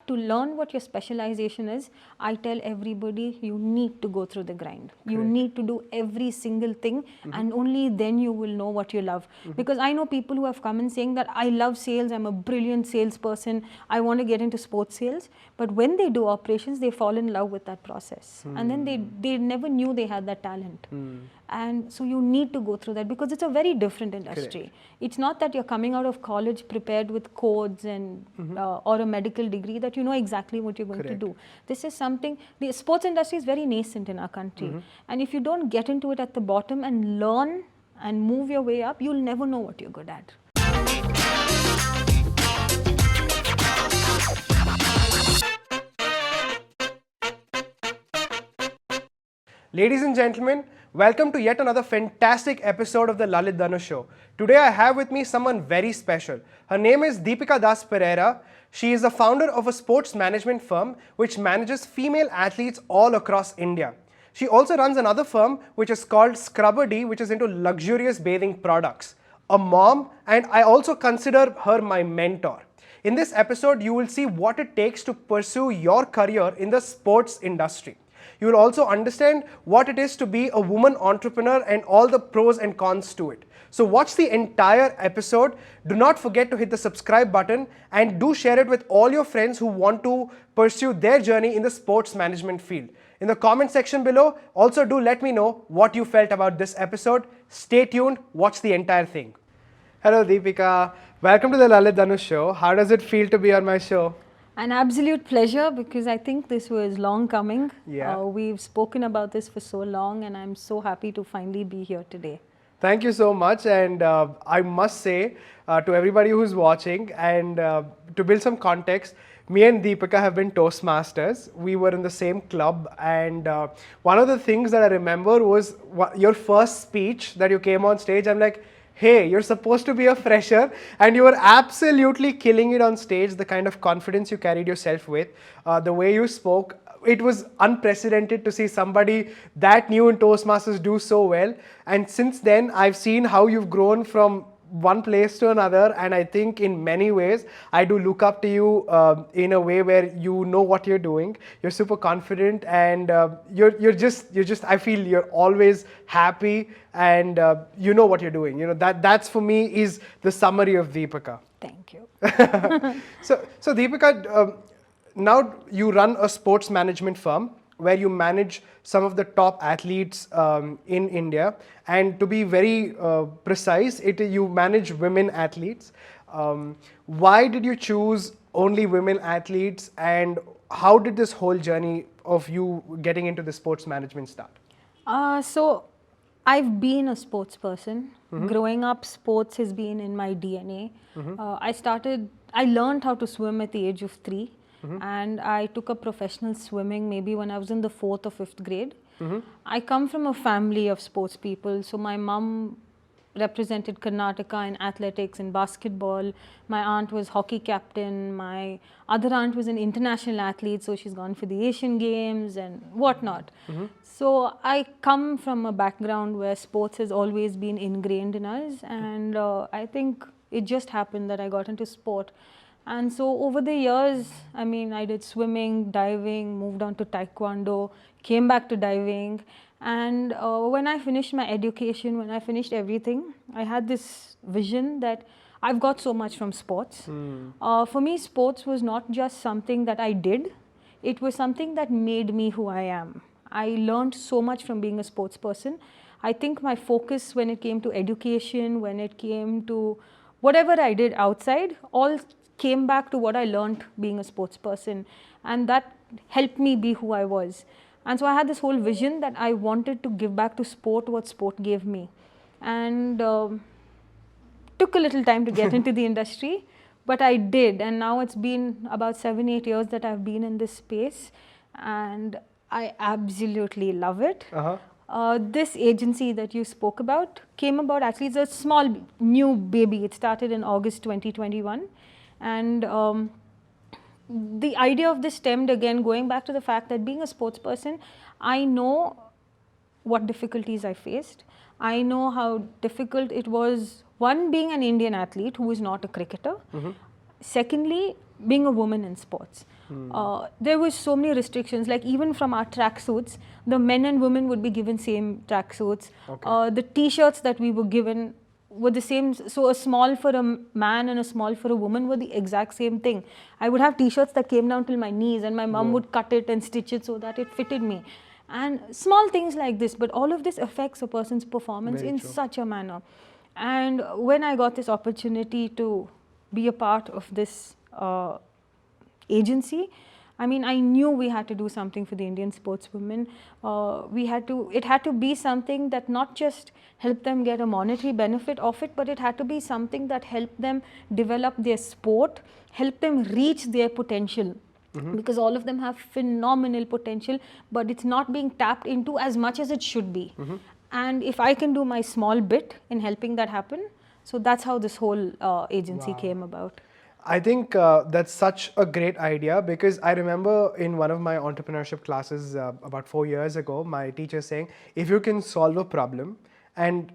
to learn what your specialization is, I tell everybody you need to go through the grind. You need to do every single thing, and only then you will know what you love. Because I know people who have come in saying that I love sales, I'm a brilliant salesperson, I want to get into sports sales. But when they do operations, they fall in love with that process. And then they never knew they had that talent. And so you need to go through that because it's a very different industry. It's not that you're coming out of college prepared with codes and or a medical degree that you know exactly what you're going to do. This is something, the sports industry is very nascent in our country. And if you don't get into it at the bottom and learn and move your way up, you'll never know what you're good at. Ladies and gentlemen, welcome to yet another fantastic episode of the Lalit Dhanush Show. Today I have with me someone very special. Her name is Deepika Das Pereira. She is the founder of a sports management firm which manages female athletes all across India. She also runs another firm which is called Scrubber D, which is into luxurious bathing products. A mom, and I also consider her my mentor. In this episode, you will see what it takes to pursue your career in the sports industry. You will also understand what it is to be a woman entrepreneur and all the pros and cons to it. So watch the entire episode. Do not forget to hit the subscribe button and do share it with all your friends who want to pursue their journey in the sports management field. In the comment section below, also do let me know what you felt about this episode. Stay tuned, watch the entire thing. Hello Deepika, welcome to the Lalit Dhanush Show. How does it feel to be on my show? An absolute pleasure because I think this was long coming. Yeah. We've spoken about this for so long and I'm so happy to finally be here today. Thank you so much, and I must say to everybody who's watching, and to build some context, me and Deepika have been Toastmasters. We were in the same club, and one of the things that I remember was your first speech that you came on stage. I'm like, hey, you're supposed to be a fresher, and you were absolutely killing it on stage. The kind of confidence you carried yourself with, the way you spoke, it was unprecedented to see somebody that new in Toastmasters do so well. And since then, I've seen how you've grown from one place to another, and I think in many ways I do look up to you in a way where you know what you're doing. You're super confident, and you're just I feel you're always happy, and you know what you're doing. You know that's for me is the summary of Deepika. Thank you. So Deepika, now you run a sports management firm where you manage some of the top athletes in India, and to be very precise, you manage women athletes. Why did you choose only women athletes, and how did this whole journey of you getting into the sports management start? So I've been a sports person. Growing up, sports has been in my DNA. I learned how to swim at the age of 3. And I took up professional swimming maybe when I was in the 4th or 5th grade. I come from a family of sports people. So my mom represented Karnataka in athletics and basketball. My aunt was hockey captain. My other aunt was an international athlete, so she's gone for the Asian Games and whatnot. So I come from a background where sports has always been ingrained in us, and I think it just happened that I got into sport. And so over the years, I mean, I did swimming, diving, moved on to taekwondo, came back to diving. And when I finished my education, when I finished everything, I had this vision that I've got so much from sports. For me, sports was not just something that I did. It was something that made me who I am. I learned so much from being a sports person. I think my focus when it came to education, when it came to whatever I did outside, all came back to what I learned being a sports person, and that helped me be who I was. And so I had this whole vision that I wanted to give back to sport what sport gave me, and took a little time to get into the industry, but I did. And now it's been about 7-8 years that I've been in this space, and I absolutely love it. This agency that you spoke about came about, actually it's a small new baby. It started in August 2021. And the idea of this stemmed again going back to the fact that being a sports person, I know what difficulties I faced. I know how difficult it was, one, being an Indian athlete who is not a cricketer. Secondly, being a woman in sports. there was so many restrictions. Like even from our tracksuits, the men and women would be given same tracksuits. The T-shirts that we were given were the same. So a small for a man and a small for a woman were the exact same thing. I would have T-shirts that came down till my knees, and my mom would cut it and stitch it so that it fitted me. And small things like this, but all of this affects a person's performance in such a manner. And when I got this opportunity to be a part of this agency, I mean, I knew we had to do something for the Indian sportswomen. It had to be something that not just helped them get a monetary benefit of it, but it had to be something that helped them develop their sport, help them reach their potential. Because all of them have phenomenal potential, but it's not being tapped into as much as it should be. And if I can do my small bit in helping that happen, so that's how this whole agency came about. I think that's such a great idea, because I remember in one of my entrepreneurship classes about 4 years ago, my teacher saying, if you can solve a problem and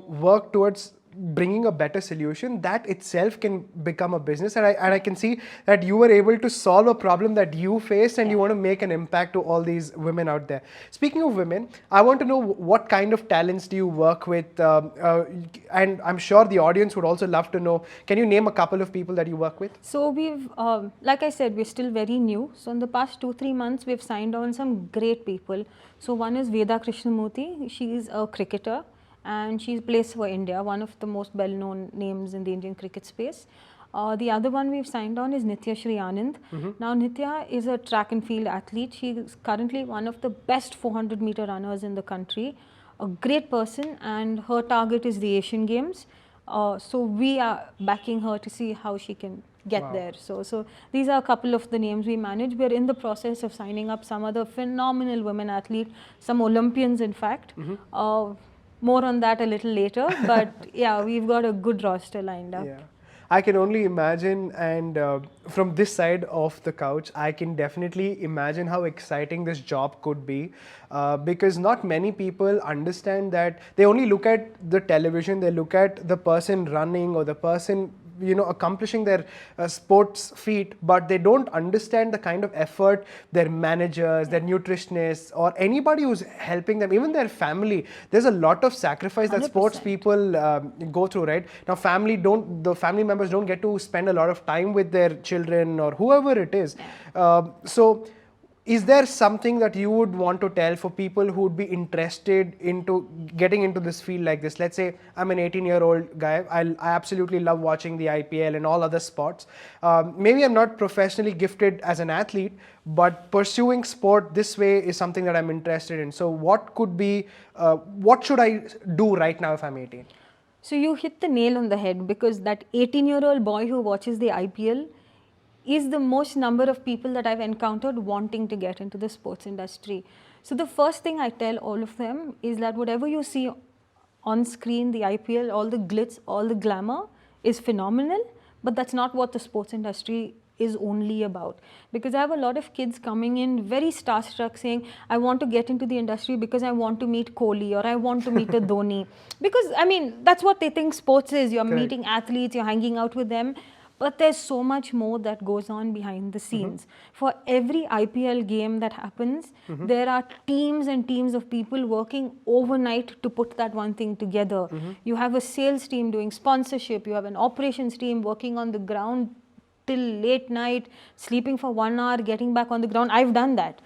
work towards bringing a better solution, that itself can become a business. And I can see that you were able to solve a problem that you faced, and you want to make an impact to all these women out there. Speaking of women, I want to know what kind of talents do you work with, and I'm sure the audience would also love to know. Can you name a couple of people that you work with? So we've, like I said, we're still very new. So in the past 2-3 months, we've signed on some great people. So one is Veda Krishnamurthy. She's a cricketer, and she plays for India, one of the most well-known names in the Indian cricket space. The other one we've signed on is Nitya Shri Anand. Now Nitya is a track and field athlete. She is currently one of the best 400-meter runners in the country. A great person, and her target is the Asian Games. So we are backing her to see how she can get there. So these are a couple of the names we manage. We're in the process of signing up some other phenomenal women athletes, some Olympians in fact. More on that a little later, but yeah, we've got a good roster lined up. Yeah. I can only imagine, and from this side of the couch, I can definitely imagine how exciting this job could be, because not many people understand that. They only look at the television, they look at the person running or the person accomplishing their sports feat, but they don't understand the kind of effort their managers, their nutritionists, or anybody who's helping them, even their family. There's a lot of sacrifice that 100%. sports people go through, right? Now, the family members don't get to spend a lot of time with their children or whoever it is. So is there something that you would want to tell for people who would be interested into getting into this field like this? Let's say I'm an 18-year-old guy. I absolutely love watching the IPL and all other sports. Maybe I'm not professionally gifted as an athlete, but pursuing sport this way is something that I'm interested in. So what should I do right now if I'm 18? So you hit the nail on the head, because that 18-year-old boy who watches the IPL is the most number of people that I've encountered wanting to get into the sports industry. So the first thing I tell all of them is that whatever you see on screen, the IPL, all the glitz, all the glamour is phenomenal, but that's not what the sports industry is only about. Because I have a lot of kids coming in very starstruck saying, I want to get into the industry because I want to meet Kohli, or I want to meet a Dhoni. Because I mean, that's what they think sports is. You're meeting athletes, you're hanging out with them. But there's so much more that goes on behind the scenes. For every IPL game that happens, there are teams and teams of people working overnight to put that one thing together. You have a sales team doing sponsorship, you have an operations team working on the ground till late night, sleeping for 1 hour, getting back on the ground. I've done that.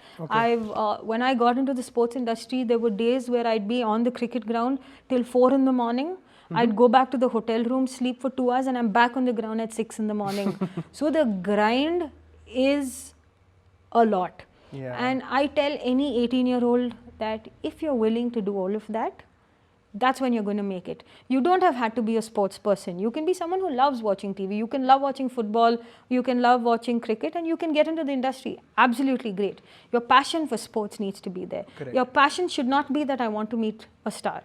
When I got into the sports industry, there were days where I'd be on the cricket ground till 4 in the morning. I'd go back to the hotel room, sleep for 2 hours, and I'm back on the ground at 6 in the morning. So the grind is a lot. And I tell any 18-year-old that if you're willing to do all of that, that's when you're going to make it. You don't have had to be a sports person. You can be someone who loves watching TV. You can love watching football. You can love watching cricket, and you can get into the industry. Absolutely great. Your passion for sports needs to be there. Correct. Your passion should not be that I want to meet a star.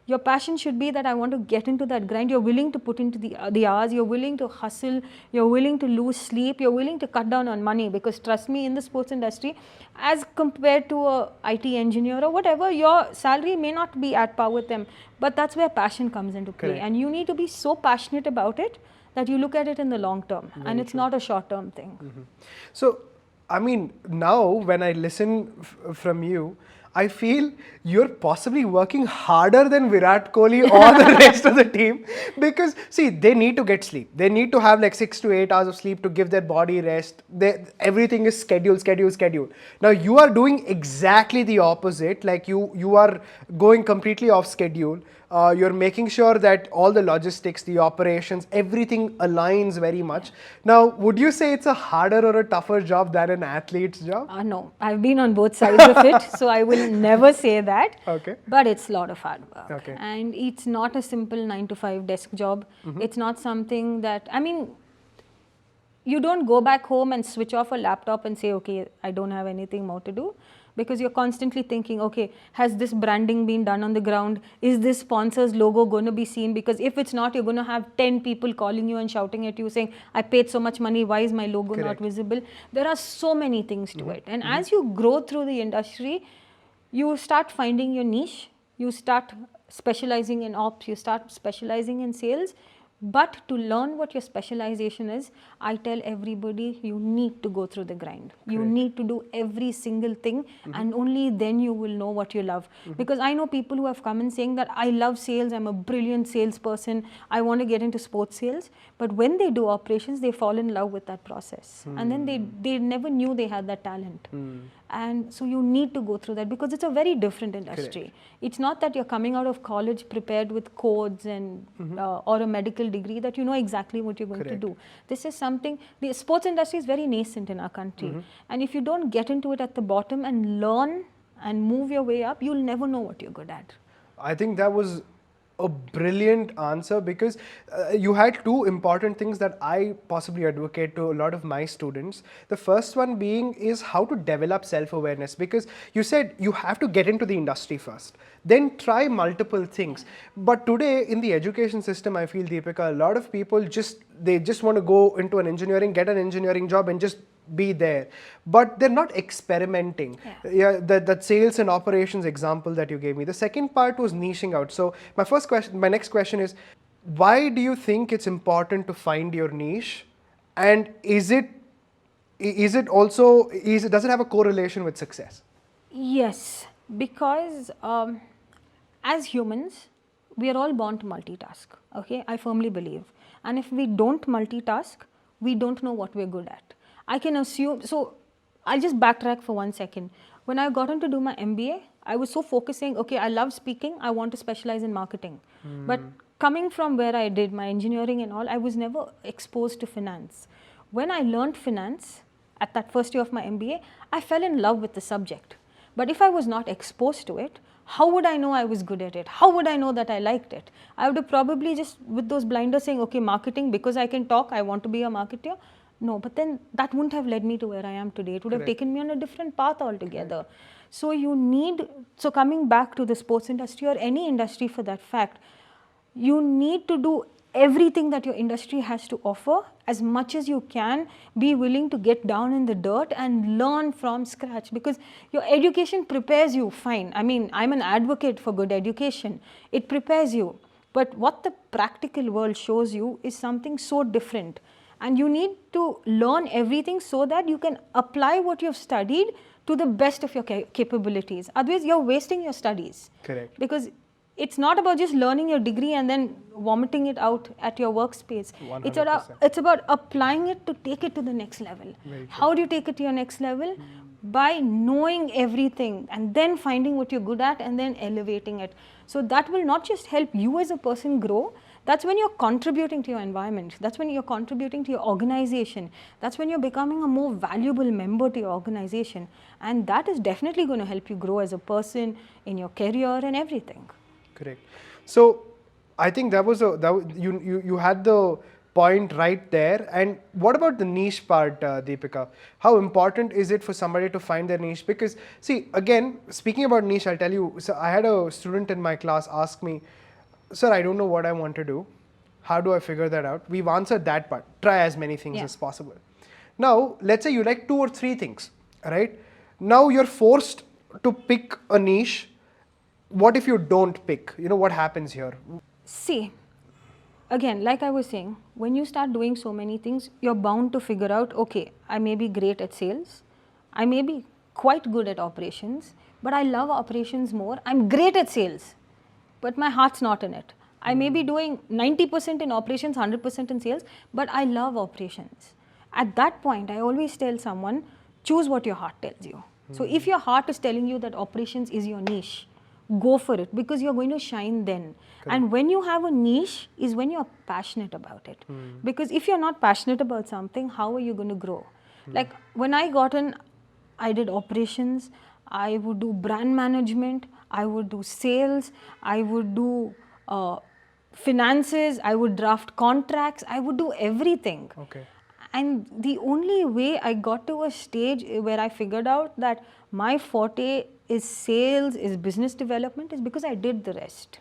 Your passion should be that I want to get into that grind. You're willing to put into the hours, you're willing to hustle, you're willing to lose sleep, you're willing to cut down on money, because trust me, in the sports industry, as compared to a IT engineer or whatever, your salary may not be at par with them, but that's where passion comes into play. Correct. And you need to be so passionate about it that you look at it in the long term, and it's not a short term thing. So I mean, now when I listen from you, I feel you're possibly working harder than Virat Kohli or the rest of the team, because see, they need to get sleep. They need to have like 6 to 8 hours of sleep to give their body rest. Everything is scheduled. Now you are doing exactly the opposite. Like you are going completely off schedule. You're making sure that all the logistics, the operations, everything aligns very much. Now, would you say it's a harder or a tougher job than an athlete's job? No, I've been on both sides of it, so I will never say that. Okay. But it's a lot of hard work. Okay. And it's not a simple 9 to 5 desk job. It's not something that, I mean, you don't go back home and switch off a laptop and say, okay, I don't have anything more to do. Because you're constantly thinking, okay, has this branding been done on the ground? Is this sponsor's logo going to be seen? Because if it's not, you're going to have 10 people calling you and shouting at you saying, I paid so much money, why is my logo not visible? There are so many things to it. And as you grow through the industry, you start finding your niche, you start specializing in ops, you start specializing in sales. But to learn what your specialization is, I tell everybody, you need to go through the grind. You need to do every single thing, and only then you will know what you love. Because I know people who have come in saying that I love sales, I'm a brilliant salesperson, I want to get into sports sales. But when they do operations, they fall in love with that process. And then they never knew they had that talent. And so you need to go through that, because it's a very different industry. It's not that you're coming out of college prepared with codes and or a medical degree that you know exactly what you're going to do. This is something, the sports industry is very nascent in our country. And if you don't get into it at the bottom and learn and move your way up, you'll never know what you're good at. I think that was a brilliant answer, because you had two important things that I possibly advocate to a lot of my students. The first one being is how to develop self-awareness, because you said you have to get into the industry first, then try multiple things. But today in the education system, I feel, Deepika, a lot of people just want to go into an engineering, get an engineering job and just be there, but they're not experimenting. That sales and operations example that you gave me. The second part was niching out. So my next question is, why do you think it's important to find your niche, and does it have a correlation with success? Yes, because as humans, we are all born to multitask. Okay, I firmly believe. And if we don't multitask, we don't know what we're good at. I can assume, so I'll just backtrack for 1 second. When I got on to do my MBA, I was so focusing, okay, I love speaking, I want to specialize in marketing. But coming from where I did my engineering and all, I was never exposed to finance. When I learned finance at that first year of my MBA, I fell in love with the subject. But if I was not exposed to it, how would I know I was good at it? How would I know that I liked it? I would have probably just with those blinders saying, okay, marketing, because I can talk, I want to be a marketer. No, but then that wouldn't have led me to where I am today. It would have taken me on a different path altogether. So so coming back to the sports industry or any industry for that fact, you need to do everything that your industry has to offer as much as you can. Be willing to get down in the dirt and learn from scratch, because your education prepares you fine. I mean, I'm an advocate for good education. It prepares you. But what the practical world shows you is something so different. And you need to learn everything so that you can apply what you've studied to the best of your capabilities. Otherwise, you're wasting your studies. Correct. Because it's not about just learning your degree and then vomiting it out at your workspace. 100%. It's about applying it to take it to the next level. How do you take it to your next level? By knowing everything and then finding what you're good at and then elevating it. So that will not just help you as a person grow. That's when you're contributing to your environment. That's when you're contributing to your organization. That's when you're becoming a more valuable member to your organization. And that is definitely going to help you grow as a person, in your career and everything. Correct. So I think you had the point right there. And what about the niche part, Deepika? How important is it for somebody to find their niche? Because see, again, speaking about niche, I'll tell you, so I had a student in my class ask me, sir, I don't know what I want to do. How do I figure that out? We've answered that part. Try as many things as possible. Now, let's say you like 2 or 3 things, right? Now you're forced to pick a niche. What if you don't pick? You know, what happens here? See, again, like I was saying, when you start doing so many things, you're bound to figure out, okay, I may be great at sales, I may be quite good at operations, but I love operations more. I'm great at sales, but my heart's not in it. I may be doing 90% in operations, 100% in sales, but I love operations. At that point, I always tell someone, choose what your heart tells you. So if your heart is telling you that operations is your niche, go for it, because you're going to shine then. And when you have a niche is when you're passionate about it. Because if you're not passionate about something, how are you going to grow? Like when I got in, I did operations, I would do brand management, I would do sales, I would do finances, I would draft contracts, I would do everything. Okay. And the only way I got to a stage where I figured out that my forte is sales, is business development, is because I did the rest.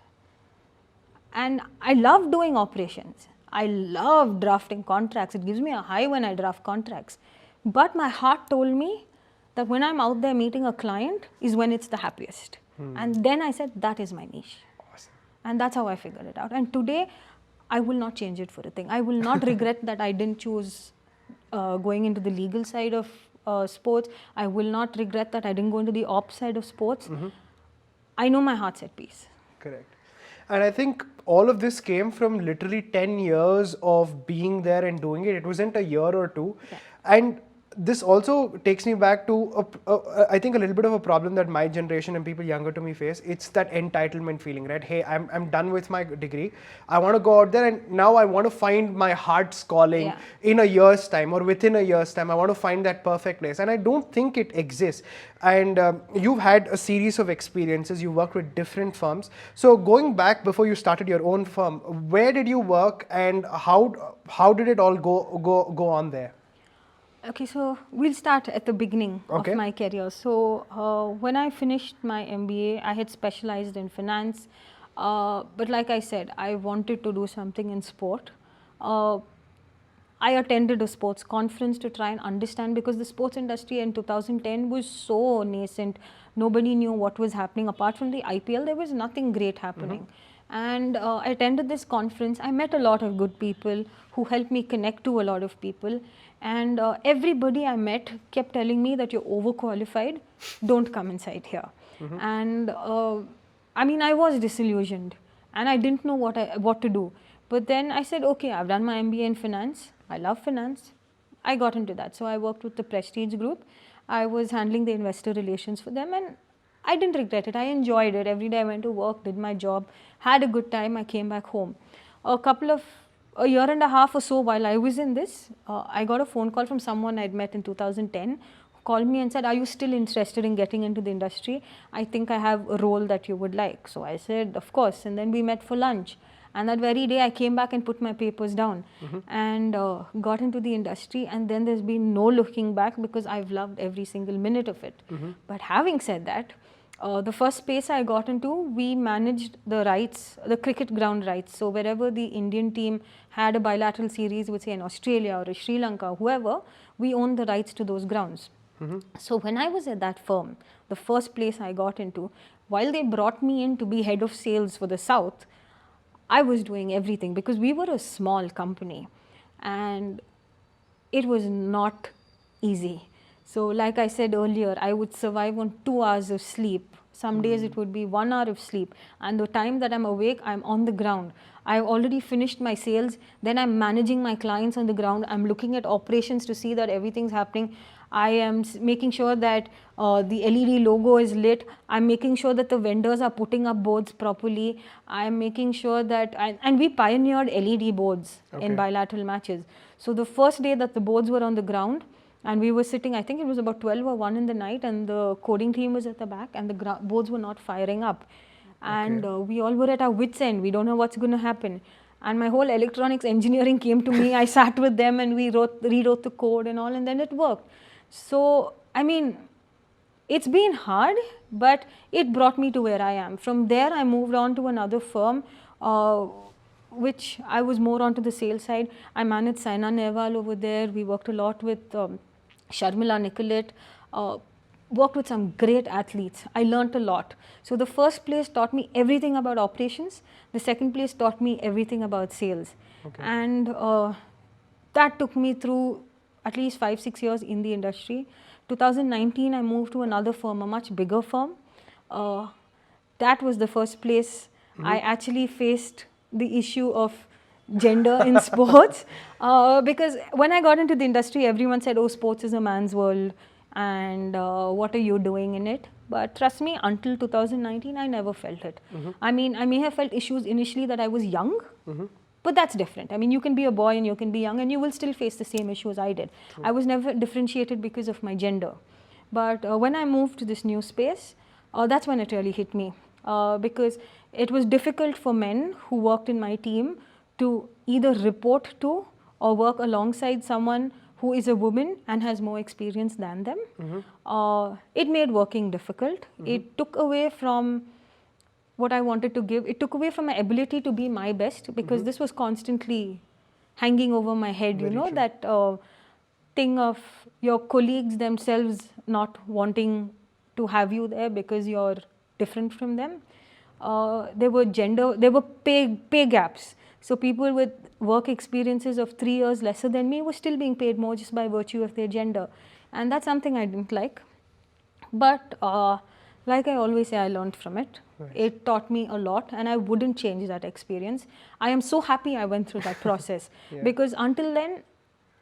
And I love doing operations. I love drafting contracts. It gives me a high when I draft contracts. But my heart told me that when I'm out there meeting a client is when it's the happiest. And then I said, that is my niche. Awesome. And that's how I figured it out. And today, I will not change it for a thing. I will not regret that I didn't choose going into the legal side of sports. I will not regret that I didn't go into the ops side of sports. I know my heart's at peace. Correct. And I think all of this came from literally 10 years of being there and doing it. It wasn't a year or two. Yeah. And this also takes me back to, I think, a little bit of a problem that my generation and people younger to me face. It's that entitlement feeling, right? Hey, I'm done with my degree. I want to go out there and now I want to find my heart's calling in a year's time or within a year's time. I want to find that perfect place. And I don't think it exists. And you've had a series of experiences. You worked with different firms. So going back before you started your own firm, where did you work and how did it all go on there? Okay, so we'll start at the beginning of my career. So when I finished my MBA, I had specialized in finance. But like I said, I wanted to do something in sport. I attended a sports conference to try and understand, because the sports industry in 2010 was so nascent. Nobody knew what was happening. Apart from the IPL, there was nothing great happening. And I attended this conference. I met a lot of good people who helped me connect to a lot of people. And everybody I met kept telling me that you're overqualified, don't come inside here. And I mean, I was disillusioned and I didn't know what to do. But then I said, okay, I've done my MBA in finance. I love finance. I got into that. So I worked with the Prestige Group. I was handling the investor relations for them, and I didn't regret it. I enjoyed it. Every day I went to work, did my job, had a good time. I came back home. A year and a half or so while I was in this, I got a phone call from someone I'd met in 2010, who called me and said, are you still interested in getting into the industry? I think I have a role that you would like. So I said, of course. And then we met for lunch. And that very day I came back and put my papers down and got into the industry. And then there's been no looking back, because I've loved every single minute of it. But having said that, the first space I got into, we managed the rights, the cricket ground rights. So wherever the Indian team had a bilateral series with, say, in Australia or Sri Lanka, whoever, we owned the rights to those grounds. So when I was at that firm, the first place I got into, while they brought me in to be head of sales for the South, I was doing everything, because we were a small company and it was not easy. So like I said earlier, I would survive on 2 hours of sleep. Some days it would be 1 hour of sleep. And the time that I'm awake, I'm on the ground. I've already finished my sales. Then I'm managing my clients on the ground. I'm looking at operations to see that everything's happening. I am making sure that the LED logo is lit. I'm making sure that the vendors are putting up boards properly. I'm making sure that, and we pioneered LED boards in bilateral matches. So the first day that the boards were on the ground, and we were sitting, I think it was about 12 or 1 in the night, and the coding team was at the back, and the boards were not firing up. And we all were at our wits' end. We don't know what's going to happen. And my whole electronics engineering came to me. I sat with them and we rewrote the code and all, and then it worked. So, I mean, it's been hard, but it brought me to where I am. From there, I moved on to another firm, which I was more onto the sales side. I managed Saina Nehwal over there. We worked a lot with Sharmila Nicolette, worked with some great athletes. I learnt a lot. So the first place taught me everything about operations. The second place taught me everything about sales. And that took me through at least 5-6 years in the industry. 2019, I moved to another firm, a much bigger firm. That was the first place I actually faced the issue of gender in sports. Because when I got into the industry, everyone said, oh, sports is a man's world, and what are you doing in it? But trust me, until 2019, I never felt it. I mean, I may have felt issues initially that I was young, but that's different. I mean, you can be a boy and you can be young and you will still face the same issues I did. I was never differentiated because of my gender. But when I moved to this new space, that's when it really hit me. Because it was difficult for men who worked in my team to either report to or work alongside someone who is a woman and has more experience than them. It made working difficult. It took away from what I wanted to give. It took away from my ability to be my best, because this was constantly hanging over my head, Very you know, true. that thing of your colleagues themselves not wanting to have you there because you're different from them. There were pay gaps. So people with work experiences of 3 years lesser than me were still being paid more just by virtue of their gender. And that's something I didn't like. But like I always say, I learned from it. Nice. It taught me a lot, and I wouldn't change that experience. I am so happy I went through that process. Yeah. Because until then,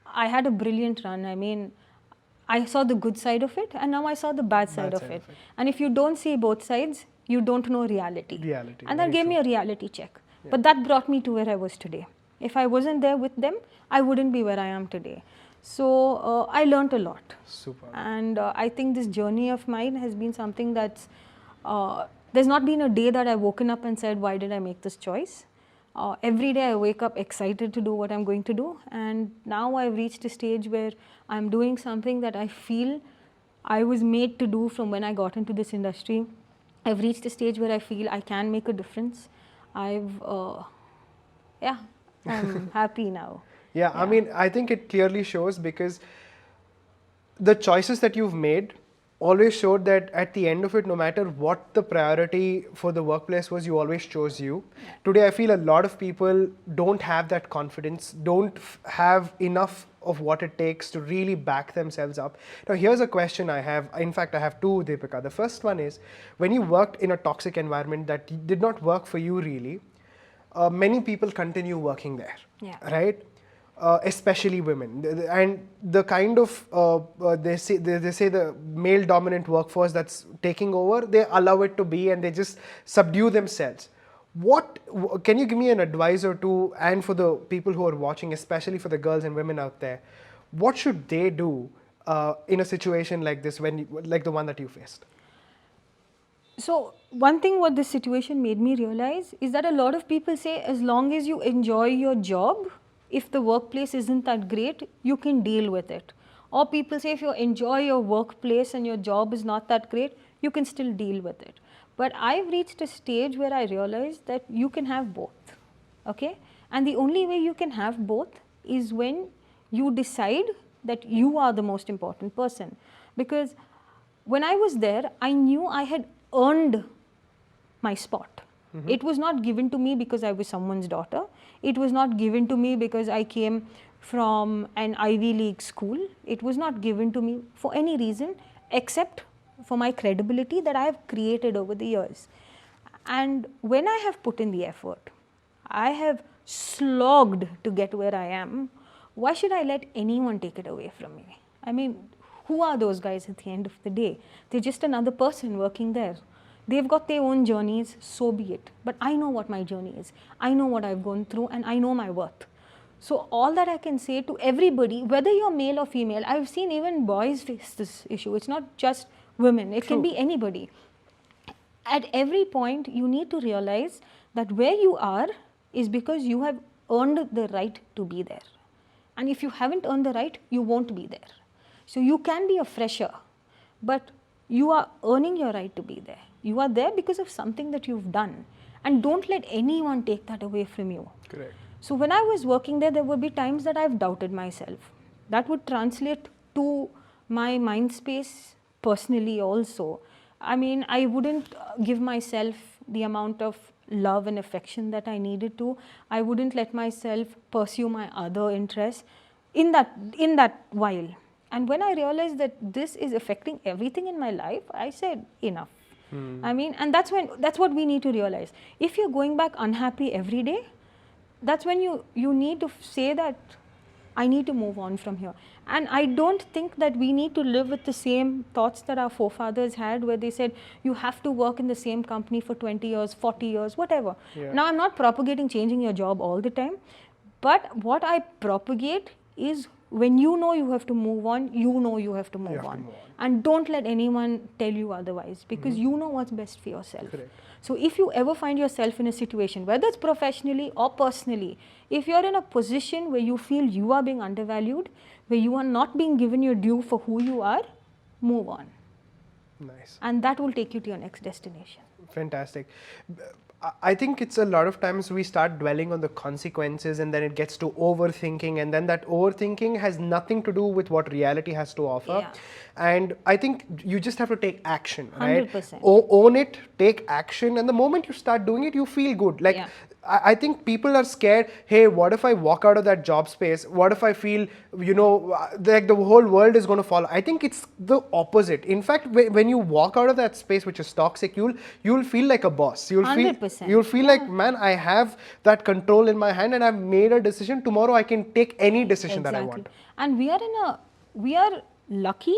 I had a brilliant run. I mean, I saw the good side of it, and now I saw the bad side of it. And if you don't see both sides, you don't know reality. And that very gave me true. a reality check. But that brought me to where I was today. If I wasn't there with them, I wouldn't be where I am today. So I learned a lot. Super. And I think this journey of mine has been something that's, there's not been a day that I've woken up and said, why did I make this choice? Every day I wake up excited to do what I'm going to do. And now I've reached a stage where I'm doing something that I feel I was made to do from when I got into this industry. I've reached a stage where I feel I can make a difference. I'm happy now. Yeah, I mean, I think it clearly shows, because the choices that you've made always showed that at the end of it, no matter what the priority for the workplace was, you always chose you. Today, I feel a lot of people don't have that confidence, don't have enough of what it takes to really back themselves up. Now, here's a question I have. In fact, I have two, Deepika. The first one is, when you worked in a toxic environment that did not work for you really, many people continue working there, right? Especially women, and the kind of they say the male dominant workforce that's taking over, they allow it to be and they just subdue themselves. What can you give me an advice or two, and for the people who are watching, especially for the girls and women out there, what should they do in a situation like this, like the one that you faced? So one thing what this situation made me realize is that a lot of people say, as long as you enjoy your job, if the workplace isn't that great, you can deal with it. Or people say, if you enjoy your workplace and your job is not that great, you can still deal with it. But I've reached a stage where I realized that you can have both, okay? And the only way you can have both is when you decide that you are the most important person. Because when I was there, I knew I had earned my spot. It was not given to me because I was someone's daughter. It was not given to me because I came from an Ivy League school. It was not given to me for any reason except for my credibility that I have created over the years. And when I have put in the effort, I have slogged to get where I am, why should I let anyone take it away from me? I mean, who are those guys at the end of the day? They're just another person working there. They've got their own journeys, so be it. But I know what my journey is. I know what I've gone through, and I know my worth. So all that I can say to everybody, whether you're male or female, I've seen even boys face this issue. It's not just women. It can be anybody. At every point, you need to realize that where you are is because you have earned the right to be there. And if you haven't earned the right, you won't be there. So you can be a fresher, but you are earning your right to be there. You are there because of something that you've done. And don't let anyone take that away from you. Correct. So when I was working there would be times that I've doubted myself. That would translate to my mind space personally also. I mean, I wouldn't give myself the amount of love and affection that I needed to. I wouldn't let myself pursue my other interests in that while. And when I realized that this is affecting everything in my life, I said, enough. I mean, and that's what we need to realize. If you're going back unhappy every day, that's when you need to say that I need to move on from here. And I don't think that we need to live with the same thoughts that our forefathers had, where they said you have to work in the same company for 20 years, 40 years, whatever. Yeah. Now, I'm not propagating changing your job all the time, but what I propagate is when you know you have to move on, you know you have to move on. And don't let anyone tell you otherwise, because you know what's best for yourself. Correct. So if you ever find yourself in a situation, whether it's professionally or personally, if you're in a position where you feel you are being undervalued, where you are not being given your due for who you are, move on. Nice. And that will take you to your next destination. Fantastic. I think it's a lot of times we start dwelling on the consequences, and then it gets to overthinking, and then that overthinking has nothing to do with what reality has to offer. Yeah. And I think you just have to take action, right? 100%. Own it, take action, and the moment you start doing it, you feel good. Like, Yeah. I think people are scared, hey, what if I walk out of that job space? What if I feel, like the whole world is going to fall? I think it's the opposite. In fact, when you walk out of that space which is toxic, you'll feel like a boss. You'll 100%. You'll feel like, man, I have that control in my hand and I've made a decision. Tomorrow I can take any decision that I want. And we are lucky,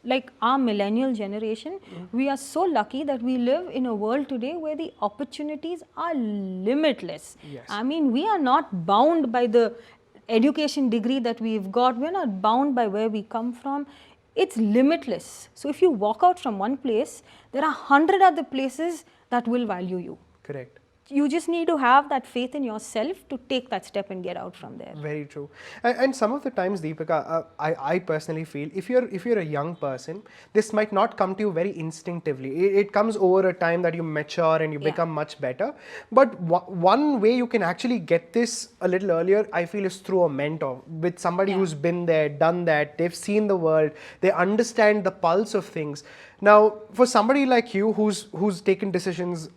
like our millennial generation, we are so lucky that we live in a world today where the opportunities are limitless. Yes. I mean, we are not bound by the education degree that we've got. We're not bound by where we come from. It's limitless. So if you walk out from one place, there are 100 other places that will value you. Correct. You just need to have that faith in yourself to take that step and get out from there. Very true. And some of the times, Deepika, I personally feel if you're a young person, this might not come to you very instinctively. It comes over a time that you mature and you become much better. But one way you can actually get this a little earlier, I feel, is through a mentor, with somebody who's been there, done that. They've seen the world. They understand the pulse of things. Now, for somebody like you who's taken decisions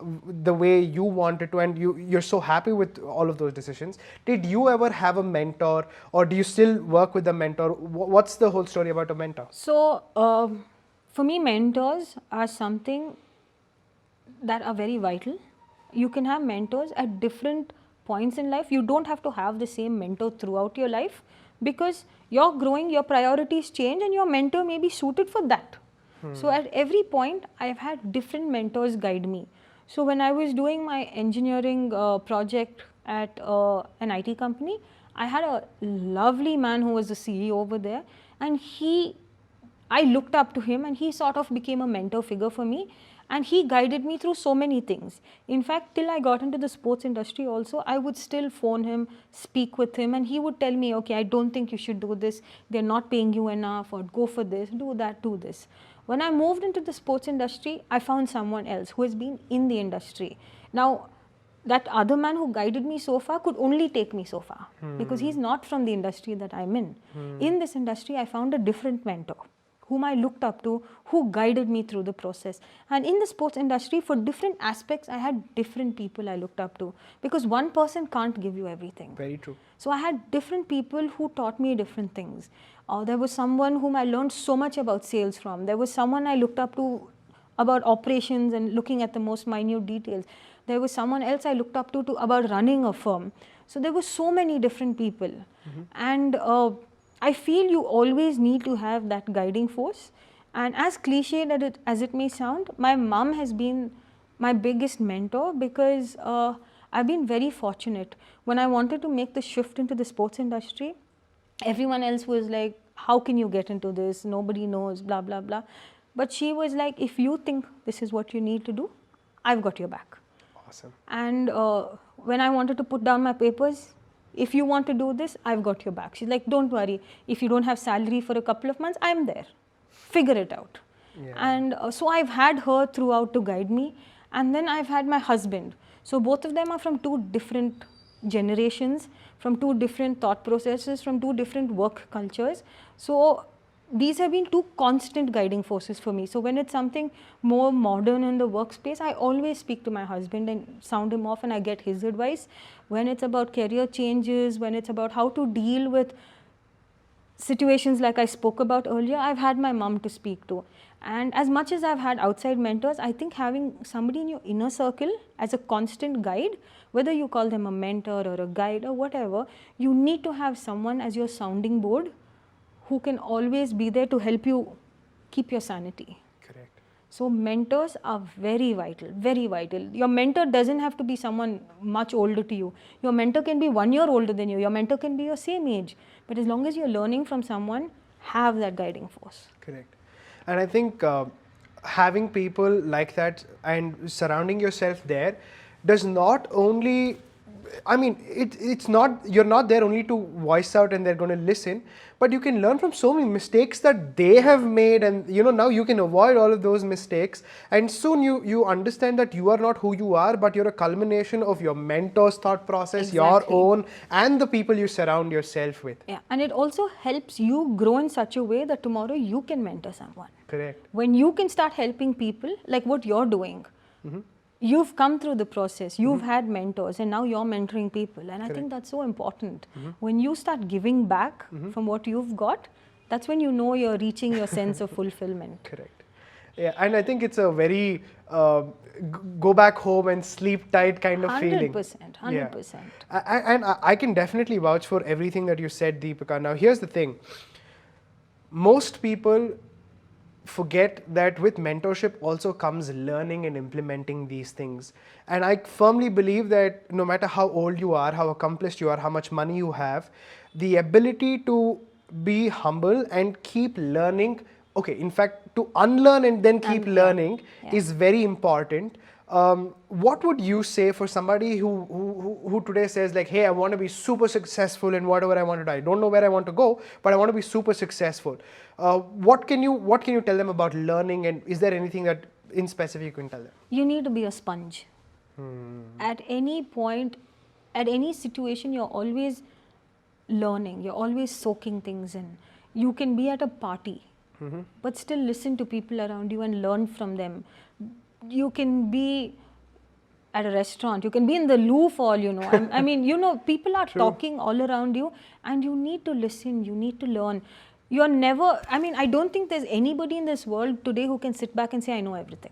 the way you wanted to, and you're so happy with all of those decisions, did you ever have a mentor, or do you still work with a mentor? What's the whole story about a mentor? So, for me, mentors are something that are very vital. You can have mentors at different points in life. You don't have to have the same mentor throughout your life, because you're growing, your priorities change, and your mentor may be suited for that. So at every point, I've had different mentors guide me. So when I was doing my engineering project at an IT company, I had a lovely man who was the CEO over there, and I looked up to him, and he sort of became a mentor figure for me, and he guided me through so many things. In fact, till I got into the sports industry also, I would still phone him, speak with him, and he would tell me, okay, I don't think you should do this, they're not paying you enough, or go for this, do that, do this. When I moved into the sports industry, I found someone else who has been in the industry. Now, that other man who guided me so far could only take me so far, because he's not from the industry that I'm in. In this industry, I found a different mentor whom I looked up to, who guided me through the process. And in the sports industry, for different aspects, I had different people I looked up to, because one person can't give you everything. Very true. So I had different people who taught me different things. There was someone whom I learned so much about sales from. There was someone I looked up to about operations and looking at the most minute details. There was someone else I looked up to about running a firm. So there were so many different people. And I feel you always need to have that guiding force. And as cliched as it may sound, my mom has been my biggest mentor, because I've been very fortunate. When I wanted to make the shift into the sports industry, everyone else was like, how can you get into this? Nobody knows, blah, blah, blah. But she was like, if you think this is what you need to do, I've got your back. Awesome. And when I wanted to put down my papers, if you want to do this, I've got your back. She's like, don't worry. If you don't have salary for a couple of months, I'm there. Figure it out. Yeah. And so I've had her throughout to guide me. And then I've had my husband. So both of them are from two different generations, from two different thought processes, from two different work cultures. So these have been two constant guiding forces for me. So when it's something more modern in the workspace, I always speak to my husband and sound him off, and I get his advice. When it's about career changes, when it's about how to deal with situations like I spoke about earlier, I've had my mom to speak to. And as much as I've had outside mentors, I think having somebody in your inner circle as a constant guide, whether you call them a mentor or a guide or whatever, you need to have someone as your sounding board who can always be there to help you keep your sanity. Correct. So mentors are very vital, very vital. Your mentor doesn't have to be someone much older to you. Your mentor can be 1 year older than you. Your mentor can be your same age. But as long as you're learning from someone, have that guiding force. Correct. And I think having people like that and surrounding yourself there does not only, I mean, it's not, you're not there only to voice out and they're going to listen, but you can learn from so many mistakes that they have made, and now you can avoid all of those mistakes, and soon you understand that you are not who you are, but you're a culmination of your mentor's thought process, your own, and the people you surround yourself with. Yeah, and it also helps you grow in such a way that tomorrow you can mentor someone. Correct. When you can start helping people, like what you're doing, you've come through the process, you've had mentors, and now you're mentoring people. And I think that's so important. When you start giving back from what you've got, that's when you know you're reaching your sense of fulfillment. Correct. Yeah, and I think it's a very go back home and sleep tight kind of 100%, feeling. 100%. Yeah. And I can definitely vouch for everything that you said, Deepika. Now, here's the thing. Most people forget that with mentorship also comes learning and implementing these things. And I firmly believe that no matter how old you are, how accomplished you are, how much money you have, the ability to be humble and keep learning, okay, in fact, to unlearn and then keep learning is very important. What would you say for somebody who today says like, hey, I want to be super successful in whatever I want to do. I don't know where I want to go, but I want to be super successful. What can you tell them about learning, and is there anything that in specific you can tell them? You need to be a sponge. At any point, at any situation, you're always learning, you're always soaking things in. You can be at a party, but still listen to people around you and learn from them. You can be at a restaurant, you can be in the loo for all you know. I mean, people are talking all around you, and you need to listen, you need to learn. You're never, I don't think there's anybody in this world today who can sit back and say, I know everything.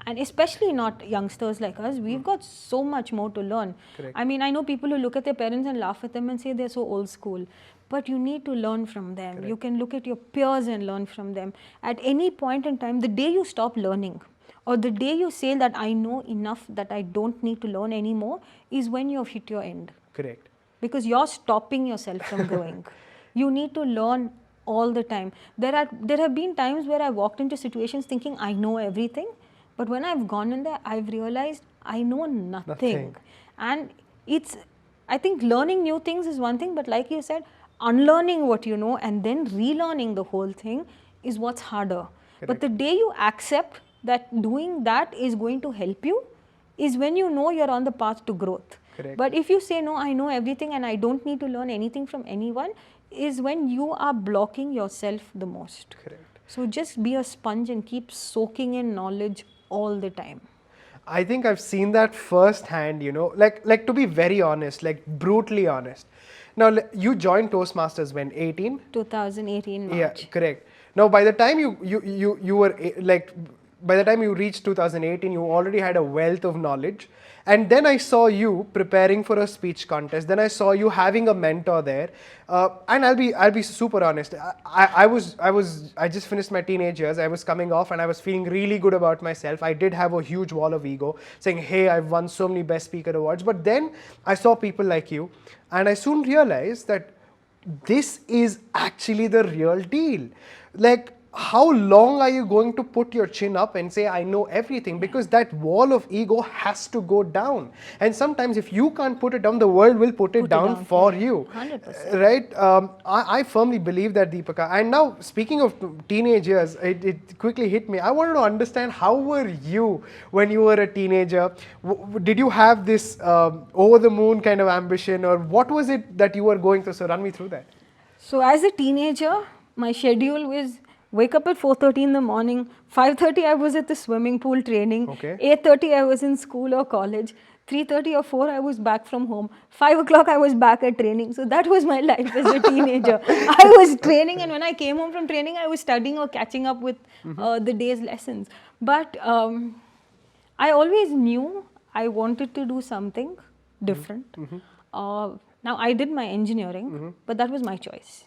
And especially not youngsters like us, we've got so much more to learn. Correct. I mean, I know people who look at their parents and laugh at them and say they're so old school. But you need to learn from them. Correct. You can look at your peers and learn from them. At any point in time, the day you stop learning, or the day you say that I know enough that I don't need to learn anymore, is when you have hit your end. Correct. Because you're stopping yourself from growing. You need to learn all the time. There have been times where I walked into situations thinking I know everything, but when I've gone in there, I've realized I know nothing. And I think learning new things is one thing, but like you said, unlearning what you know and then relearning the whole thing is what's harder. Correct. But the day you accept that doing that is going to help you is when you know you're on the path to growth. Correct. But if you say, no, I know everything and I don't need to learn anything from anyone, is when you are blocking yourself the most. Correct. So just be a sponge and keep soaking in knowledge all the time. I think I've seen that firsthand, like to be very honest, like brutally honest. Now, you joined Toastmasters when, 18? 2018 March. Yeah, correct. Now, by the time you were by the time you reached 2018, you already had a wealth of knowledge. And then I saw you preparing for a speech contest. Then I saw you having a mentor there. And I'll be super honest. I just finished my teenage years. I was coming off and I was feeling really good about myself. I did have a huge wall of ego saying, hey, I've won so many Best Speaker awards. But then I saw people like you, and I soon realized that this is actually the real deal. Like, how long are you going to put your chin up and say, I know everything? Because that wall of ego has to go down. And sometimes if you can't put it down, the world will put it down for you. 100%. Right? I firmly believe that, Deepika. And now, speaking of teenage years, it quickly hit me. I wanted to understand, how were you when you were a teenager? Did you have this over the moon kind of ambition, or what was it that you were going through? So run me through that. So as a teenager, my schedule was wake up at 4:30 in the morning, 5:30 I was at the swimming pool training, Okay. 8:30 I was in school or college, 3:30 or 4, I was back from home. 5 o'clock, I was back at training. So that was my life as a teenager. I was training, and when I came home from training, I was studying or catching up with the day's lessons. But I always knew I wanted to do something different. Now, I did my engineering, but that was my choice.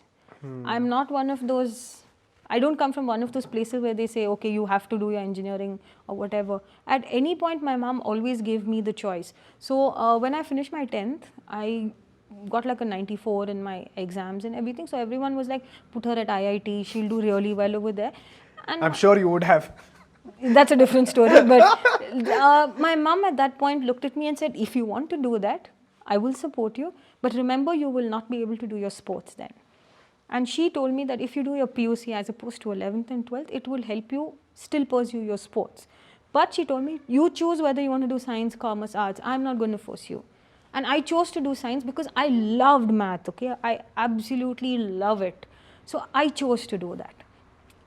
I'm not one of those, I don't come from one of those places where they say, okay, you have to do your engineering or whatever. At any point, my mom always gave me the choice. So when I finished my 10th, I got like a 94 in my exams and everything. So everyone was like, put her at IIT, she'll do really well over there. And I'm sure you would have. that's a different story. But my mom at that point looked at me and said, if you want to do that, I will support you. But remember, you will not be able to do your sports then. And she told me that if you do your PUC as opposed to 11th and 12th, it will help you still pursue your sports. But she told me, you choose whether you want to do science, commerce, arts. I'm not going to force you. And I chose to do science because I loved math, okay? I absolutely love it. So I chose to do that.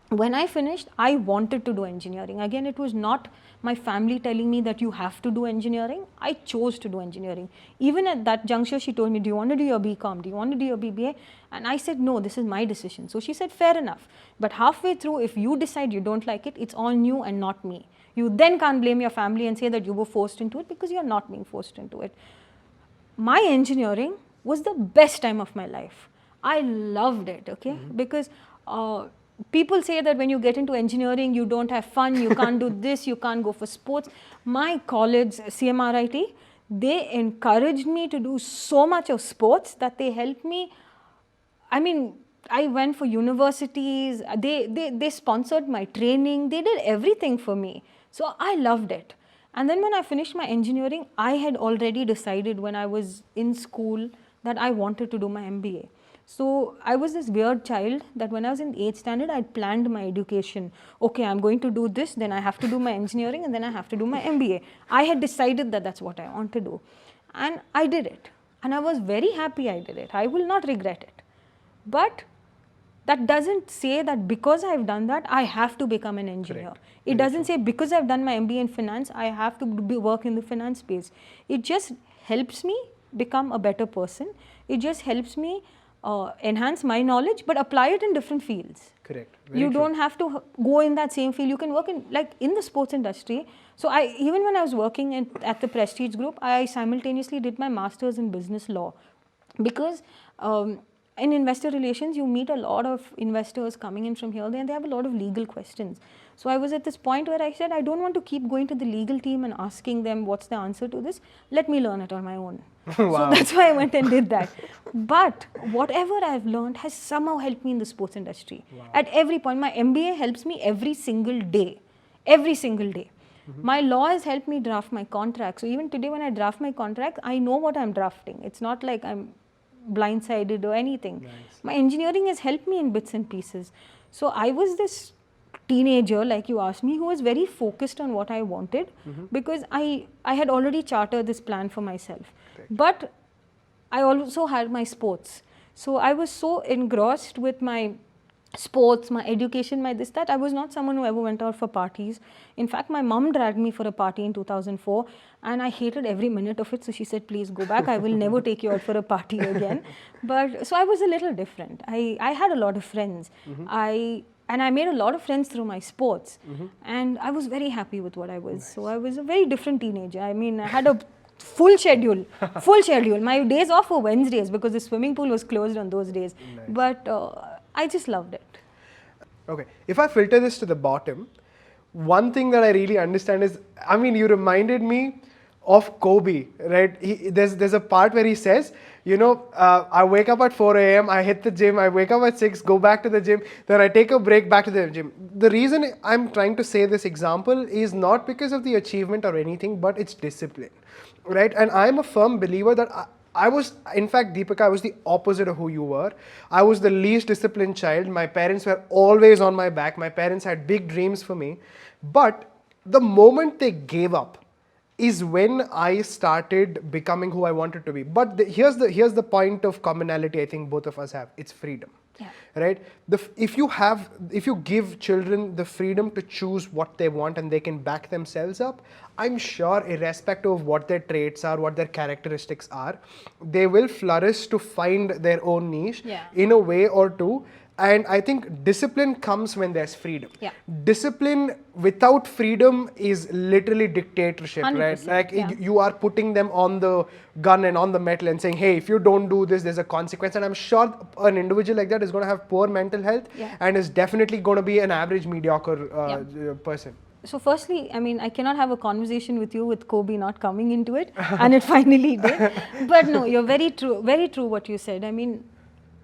When I finished, I wanted to do engineering. Again, it was not my family telling me that you have to do engineering. I chose to do engineering. Even at that juncture, she told me, do you want to do your BCom? Do you want to do your BBA? And I said, no, this is my decision. So she said, fair enough. But halfway through, if you decide you don't like it, it's on you and not me. You then can't blame your family and say that you were forced into it, because you're not being forced into it. My engineering was the best time of my life. I loved it, okay? Because people say that when you get into engineering, you don't have fun, you can't do this, you can't go for sports. My college, CMRIT, they encouraged me to do so much of sports that they helped me. I mean, I went for universities, they sponsored my training, they did everything for me. So I loved it. And then when I finished my engineering, I had already decided when I was in school that I wanted to do my MBA. So I was this weird child that when I was in 8th standard, I planned my education. Okay, I'm going to do this, then I have to do my engineering, and then I have to do my MBA. I had decided that that's what I want to do. And I did it. And I was very happy I did it. I will not regret it. But that doesn't say that because I've done that, I have to become an engineer. Correct. It doesn't say because I've done my MBA in finance, I have to work in the finance space. It just helps me become a better person. It just helps me enhance my knowledge, but apply it in different fields. Correct. You don't have to go in that same field. You can work in, like, in the sports industry. So even when I was working at the Prestige Group, I simultaneously did my master's in business law, because in investor relations, you meet a lot of investors coming in from here and they have a lot of legal questions. So I was at this point where I said, I don't want to keep going to the legal team and asking them what's the answer to this. Let me learn it on my own. Wow. So that's why I went and did that. But whatever I've learned has somehow helped me in the sports industry. Wow. At every point, my MBA helps me every single day. Every single day. My law has helped me draft my contract. So even today when I draft my contract, I know what I'm drafting. It's not like I'm blindsided or anything. Nice. My engineering has helped me in bits and pieces. So I was this teenager, like you asked me, who was very focused on what I wanted, because I had already chartered this plan for myself. Correct. But I also had my sports. So I was so engrossed with my sports, my education, my this, that. I was not someone who ever went out for parties. In fact, my mom dragged me for a party in 2004 and I hated every minute of it. So she said, please go back. I will never take you out for a party again. But so I was a little different. I had a lot of friends. And I made a lot of friends through my sports. And I was very happy with what I was. Nice. So I was a very different teenager. I mean, I had a full schedule. My days off were Wednesdays because the swimming pool was closed on those days. Nice. But I just loved it. Okay, if I filter this to the bottom, one thing that I really understand is, I mean, you reminded me of Kobe, right? There's a part where he says, you know, I wake up at 4 a.m., I hit the gym, I wake up at 6, go back to the gym, then I take a break, back to the gym. The reason I'm trying to say this example is not because of the achievement or anything, but it's discipline, right? And I'm a firm believer that I was, in fact, Deepika, I was the opposite of who you were. I was the least disciplined child. My parents were always on my back. My parents had big dreams for me. But the moment they gave up is when I started becoming who I wanted to be. But here's the point of commonality I think both of us have. It's freedom. Yeah. Right? If you give children the freedom to choose what they want and they can back themselves up, I'm sure irrespective of what their traits are, what their characteristics are, they will flourish to find their own niche Yeah. in a way or two. And I think discipline comes when there's freedom. Yeah. Discipline without freedom is literally dictatorship, right? 100%, Like yeah. you are putting them on the gun and on the metal and saying, hey, if you don't do this, there's a consequence. And I'm sure an individual like that is going to have poor mental health Yeah. and is definitely going to be an average mediocre person. So firstly, I mean, I cannot have a conversation with you with Kobe not coming into it, and it finally did. But no, you're very true what you said. I mean,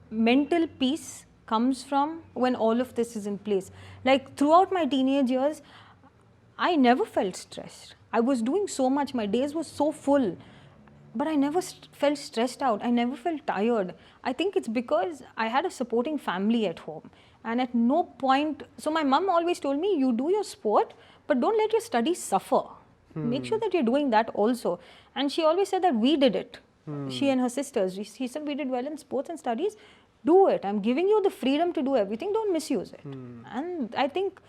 mental peace comes from when all of this is in place. Like throughout my teenage years, I never felt stressed. I was doing so much, my days were so full, but I never felt stressed out. I never felt tired. I think it's because I had a supporting family at home. And at no point, so my mom always told me, you do your sport, but don't let your studies suffer. Make sure that you're doing that also. And she always said that we did it. She and her sisters, she said we did well in sports and studies. Do it. I'm giving you the freedom to do everything. Don't misuse it. And I think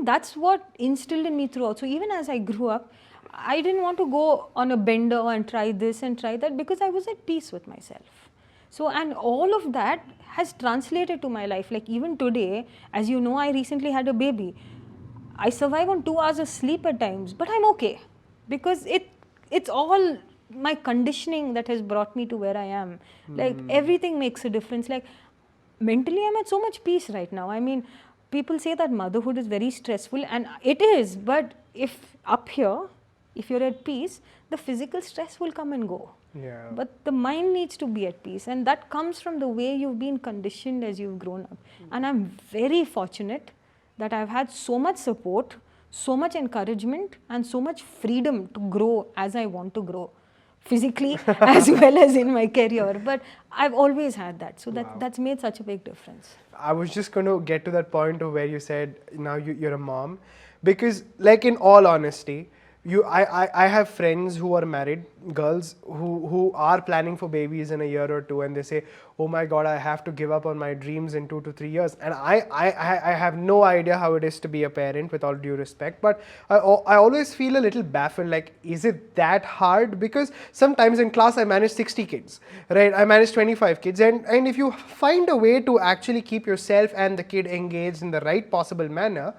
that's what instilled in me throughout. So even as I grew up, I didn't want to go on a bender and try this and try that because I was at peace with myself. So, and all of that has translated to my life. Like even today, as you know, I recently had a baby. I survive on 2 hours of sleep at times, but I'm okay because it's all my conditioning that has brought me to where I am. Like everything makes a difference. Like mentally, I'm at so much peace right now. I mean, people say that motherhood is very stressful, and it is, but if up here, if you're at peace, the physical stress will come and go. Yeah. But the mind needs to be at peace, and that comes from the way you've been conditioned as you've grown up. And I'm very fortunate that I've had so much support, so much encouragement, and so much freedom to grow as I want to grow, physically as well as in my career. But I've always had that, so that's made such a big difference. I was just going to get to that point of where you said now you're a mom, because like in all honesty, I have friends who are married, girls who are planning for babies in a year or two, and they say, oh my god, I have to give up on my dreams in 2 to 3 years. And I have no idea how it is to be a parent, with all due respect, but I always feel a little baffled, like, is it that hard? Because sometimes in class I manage 60 kids, right? I manage 25 kids, and if you find a way to actually keep yourself and the kid engaged in the right possible manner,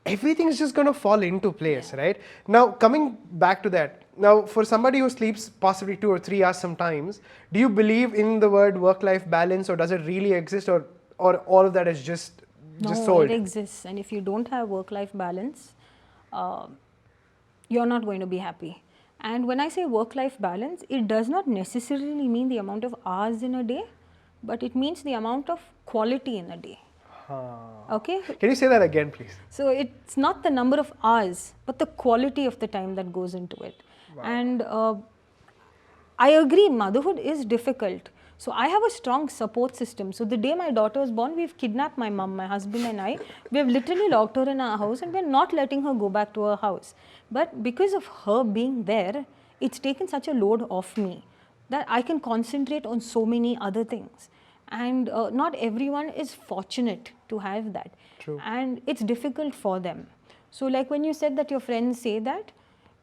everything's just going to fall into place, right? Now, coming back to that, now for somebody who sleeps possibly 2 or 3 hours sometimes, do you believe in the word work-life balance, or does it really exist, or all of that is just sold? No, it exists. And if you don't have work-life balance, you're not going to be happy. And when I say work-life balance, it does not necessarily mean the amount of hours in a day, but it means the amount of quality in a day. Okay? Can you say that again, please? So it's not the number of hours, but the quality of the time that goes into it. Wow. And I agree, motherhood is difficult. So I have a strong support system. So the day my daughter was born, we've kidnapped my mom, my husband and I. We have literally locked her in our house, and we're not letting her go back to her house. But because of her being there, it's taken such a load off me that I can concentrate on so many other things. And not everyone is fortunate to have that. True. And it's difficult for them. So like when you said that your friends say that,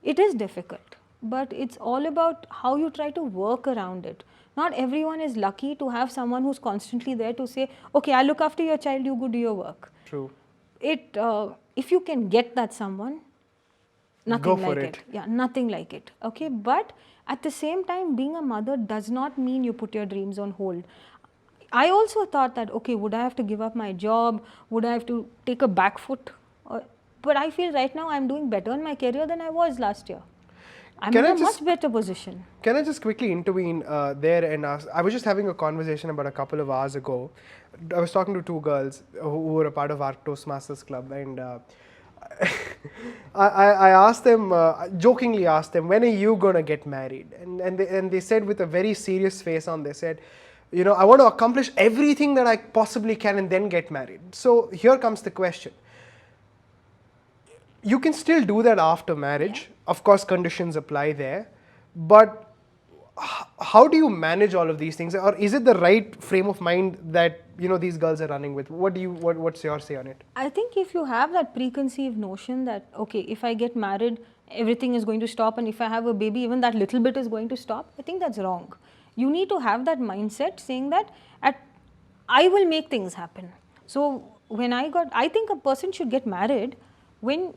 it is difficult. But it's all about how you try to work around it. Not everyone is lucky to have someone who's constantly there to say, okay, I'll look after your child, you go do your work. True. If you can get that someone, nothing like it. Yeah, nothing like it. Okay, but at the same time, being a mother does not mean you put your dreams on hold. I also thought that, okay, would I have to give up my job? Would I have to take a back foot? But I feel right now I'm doing better in my career than I was last year. I'm in a much better position. Can I just quickly intervene there and ask? I was just having a conversation about a couple of hours ago. I was talking to 2 girls who were a part of our Toastmasters club, and I asked them, jokingly asked them, when are you going to get married? And they said with a very serious face on, they said, you know, I want to accomplish everything that I possibly can and then get married. So here comes the question. You can still do that after marriage. Yeah. Of course, conditions apply there. But how do you manage all of these things, or is it the right frame of mind that these girls are running with? What's your say on it? I think if you have that preconceived notion that, okay, if I get married, everything is going to stop, and if I have a baby, even that little bit is going to stop, I think that's wrong. You need to have that mindset saying that I will make things happen. So I think a person should get married when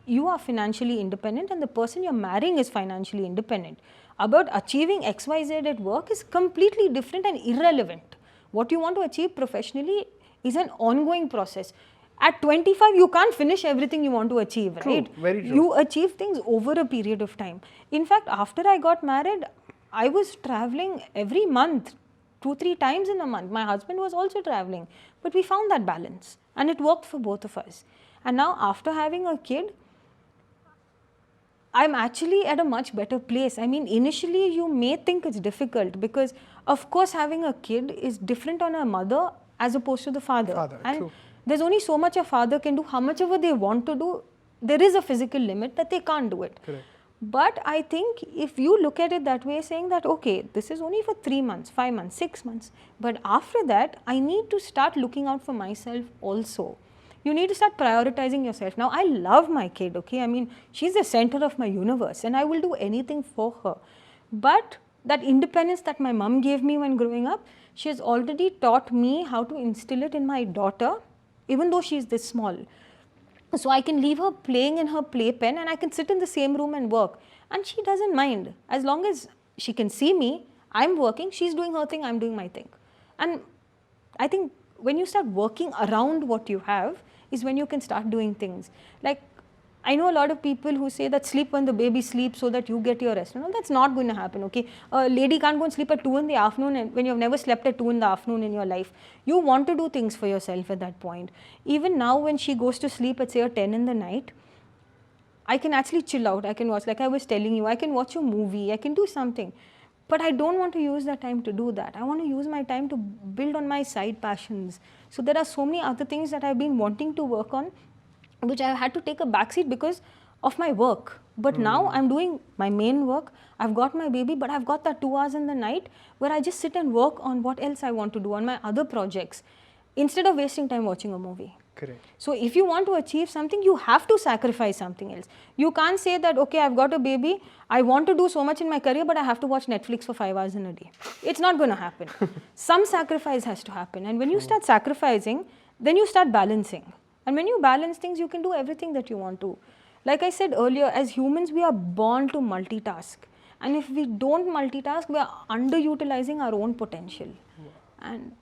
you are financially independent and the person you're marrying is financially independent. About achieving XYZ at work is completely different and irrelevant. What you want to achieve professionally is an ongoing process. At 25, you can't finish everything you want to achieve, right? True, very true. You achieve things over a period of time. In fact, after I got married, I was traveling every month, 2-3 times in a month. My husband was also traveling, but we found that balance and it worked for both of us. And now after having a kid, I'm actually at a much better place. I mean, initially you may think it's difficult because, of course, having a kid is different on a mother as opposed to the father. And true. There's only so much a father can do. How much ever they want to do, there is a physical limit that they can't do it. Correct. But I think if you look at it that way, saying that, okay, this is only for 3 months, 5 months, 6 months. But after that, I need to start looking out for myself also. You need to start prioritizing yourself. Now, I love my kid, okay? I mean, she's the center of my universe and I will do anything for her. But that independence that my mom gave me when growing up, she has already taught me how to instill it in my daughter, even though she's this small. So I can leave her playing in her playpen and I can sit in the same room and work. And she doesn't mind. As long as she can see me, I'm working, she's doing her thing, I'm doing my thing. And I think when you start working around what you have is when you can start doing things. Like, I know a lot of people who say that sleep when the baby sleeps so that you get your rest. No, that's not going to happen, okay? A lady can't go and sleep at 2 in the afternoon and when you've never slept at 2 in the afternoon in your life. You want to do things for yourself at that point. Even now when she goes to sleep at say 10 in the night, I can actually chill out. I can watch, like I was telling you, I can watch a movie, I can do something. But I don't want to use that time to do that. I want to use my time to build on my side passions. So there are so many other things that I've been wanting to work on, which I had to take a backseat because of my work. But now I'm doing my main work. I've got my baby, but I've got that 2 hours in the night where I just sit and work on what else I want to do on my other projects instead of wasting time watching a movie. Correct. So if you want to achieve something, you have to sacrifice something else. You can't say that, okay, I've got a baby, I want to do so much in my career, but I have to watch Netflix for 5 hours in a day. It's not going to happen. Some sacrifice has to happen. And when you start sacrificing, then you start balancing. And when you balance things, you can do everything that you want to. Like I said earlier, as humans, we are born to multitask. And if we don't multitask, we are underutilizing our own potential. And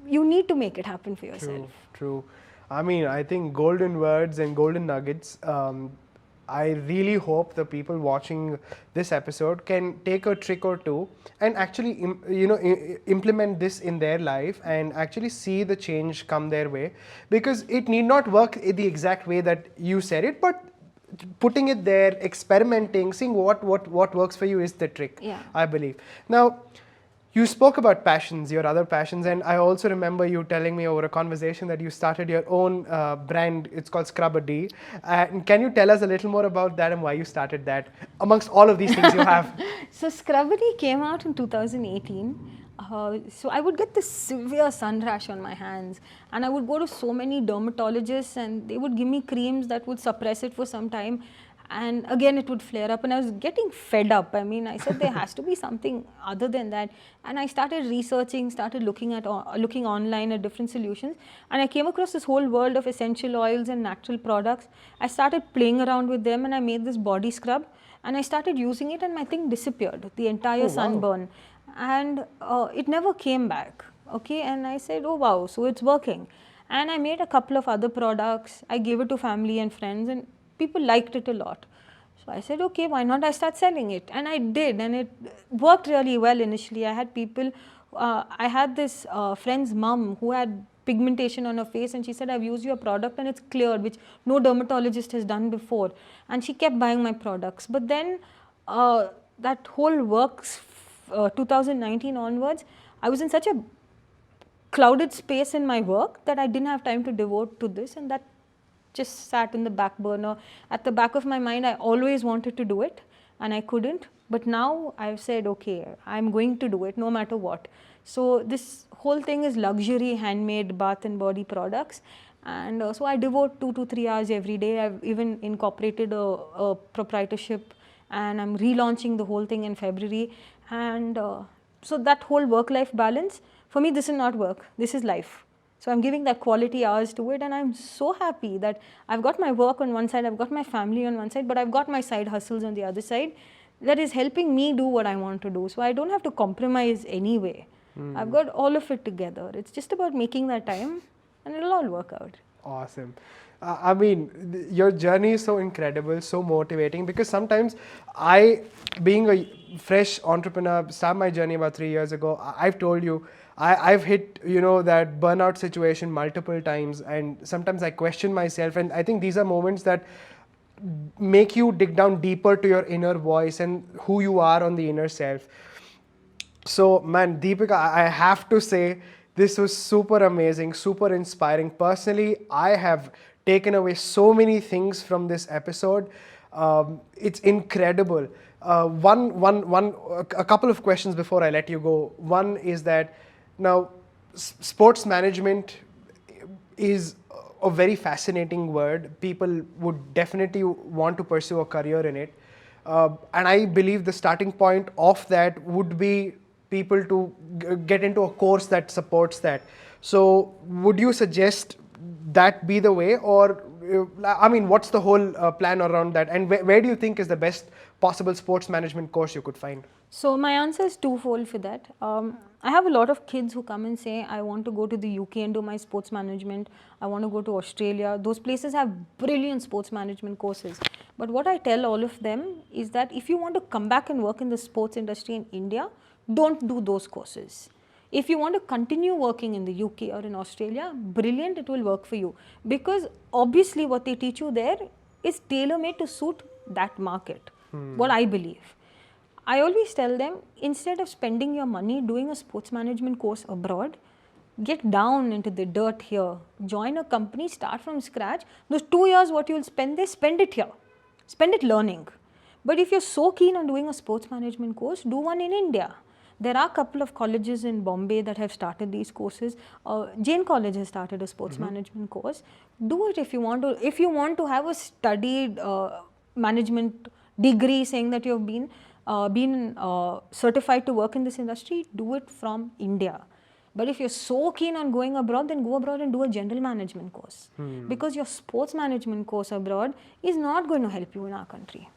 you need to make it happen for yourself. True. I mean, I think golden words and golden nuggets. I really hope the people watching this episode can take a trick or two and actually, implement this in their life and actually see the change come their way, because it need not work in the exact way that you said it, but putting it there, experimenting, seeing what works for you is the trick. Yeah. I believe. Now, you spoke about passions, your other passions, and I also remember you telling me over a conversation that you started your own brand. It's called Scrubber-D. And can you tell us a little more about that and why you started that amongst all of these things you have? So Scrubber-D came out in 2018. So I would get this severe sun rash on my hands and I would go to so many dermatologists and they would give me creams that would suppress it for some time. And again, it would flare up and I was getting fed up. I mean, I said there has to be something other than that. And I started researching, started looking online at different solutions. And I came across this whole world of essential oils and natural products. I started playing around with them and I made this body scrub. And I started using it and my thing disappeared, the entire sunburn. And it never came back. Okay, and I said, oh wow, so it's working. And I made a couple of other products. I gave it to family and friends and people liked it a lot. So I said, okay, why not I start selling it? And I did, and it worked really well initially. I had people, I had this friend's mom who had pigmentation on her face and she said, I've used your product and it's cleared, which no dermatologist has done before. And she kept buying my products. But then that whole works, 2019 onwards, I was in such a clouded space in my work that I didn't have time to devote to this, and that just sat in the back burner. At the back of my mind, I always wanted to do it. and I couldn't. But now I've said, okay, I'm going to do it no matter what. So this whole thing is luxury handmade bath and body products, and so I devote 2 to 3 hours every day. I've even incorporated a proprietorship, and I'm relaunching the whole thing in February. And so that whole work-life balance, for me, this is not work, this is life. So I'm giving that quality hours to it, and I'm so happy that I've got my work on one side, I've got my family on one side, but I've got my side hustles on the other side that is helping me do what I want to do. So I don't have to compromise anyway. I've got all of it together. It's just about making that time, and it'll all work out. Awesome. I mean, your journey is so incredible, so motivating, because sometimes I, being a fresh entrepreneur, started my journey about 3 years ago. I've told you, I've hit, that burnout situation multiple times, and sometimes I question myself, and I think these are moments that make you dig down deeper to your inner voice and who you are on the inner self. So, man, Deepika, I have to say, this was super amazing, super inspiring. Personally, I have taken away so many things from this episode. It's incredible. A couple of questions before I let you go. One is that now, sports management is a very fascinating word. People would definitely want to pursue a career in it. And I believe the starting point of that would be people to get into a course that supports that. So would you suggest that be the way, or I mean, what's the whole plan around that, and where do you think is the best possible sports management course you could find? So my answer is twofold for that. I have a lot of kids who come and say, I want to go to the UK and do my sports management. I want to go to Australia. Those places have brilliant sports management courses. But what I tell all of them is that if you want to come back and work in the sports industry in India, don't do those courses. If you want to continue working in the UK or in Australia, brilliant, it will work for you. Because obviously what they teach you there is tailor-made to suit that market, what I believe. I always tell them, instead of spending your money doing a sports management course abroad, get down into the dirt here, join a company, start from scratch. Those 2 years what you will spend there, spend it here, spend it learning. But if you're so keen on doing a sports management course, do one in India. There are a couple of colleges in Bombay that have started these courses. Jain College has started a sports management course. Do it if you want to. If you want to have a studied management degree saying that you've been certified to work in this industry, do it from India. But if you're so keen on going abroad, then go abroad and do a general management course. Because your sports management course abroad is not going to help you in our country.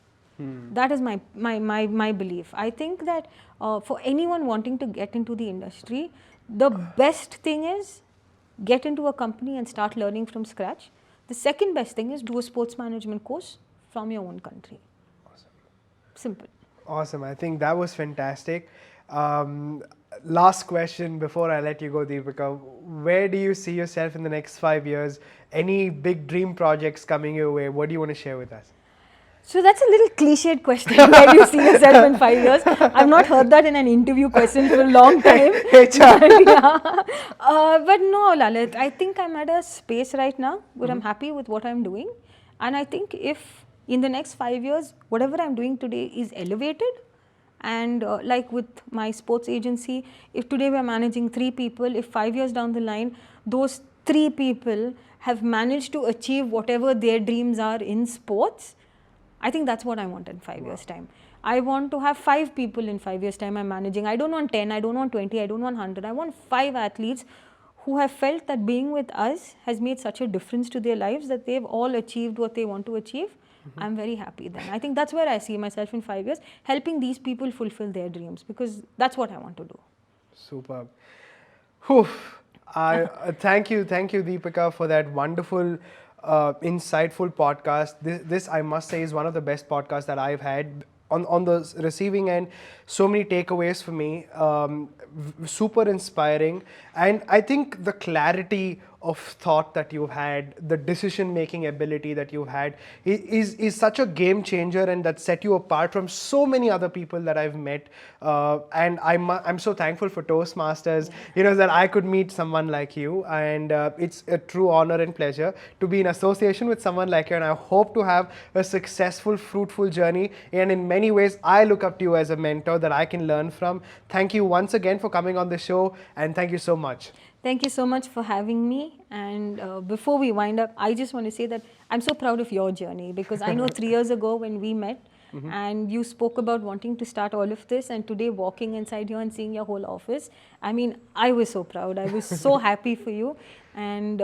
That is my belief. I think that for anyone wanting to get into the industry, the best thing is get into a company and start learning from scratch. The second best thing is do a sports management course from your own country. Awesome. Simple. Awesome. I think that was fantastic. Last question before I let you go, Deepika. Where do you see yourself in the next 5 years? Any big dream projects coming your way? What do you want to share with us? So that's a little cliched question. Where do you see yourself in 5 years? I've not heard that in an interview question for a long time. But no, Lalit, I think I'm at a space right now where I'm happy with what I'm doing. And I think if in the next 5 years, whatever I'm doing today is elevated, and like with my sports agency, if today we're managing 3 people, if 5 years down the line, those 3 people have managed to achieve whatever their dreams are in sports, I think that's what I want in 5 years' time. I want to have 5 people in 5 years' time I'm managing. I don't want 10, I don't want 20, I don't want 100. I want 5 athletes who have felt that being with us has made such a difference to their lives that they've all achieved what they want to achieve. I'm very happy then. I think that's where I see myself in 5 years, helping these people fulfill their dreams, because that's what I want to do. Superb. Whew. Thank you, Deepika, for that wonderful, insightful podcast. This, I must say, is one of the best podcasts that I've had. On the receiving end, so many takeaways for me, super inspiring, and I think the clarity of thought that you've had, the decision making ability that you've had is such a game changer, and that set you apart from so many other people that I've met. And I'm so thankful for Toastmasters, that I could meet someone like you, and it's a true honor and pleasure to be in association with someone like you, and I hope to have a successful, fruitful journey. And in many ways, I look up to you as a mentor that I can learn from. Thank you once again for coming on the show, and thank you so much. Thank you so much for having me. And before we wind up, I just want to say that I'm so proud of your journey, because I know 3 years ago when we met, and you spoke about wanting to start all of this, and today walking inside here and seeing your whole office, I mean, I was so proud. I was so happy for you, and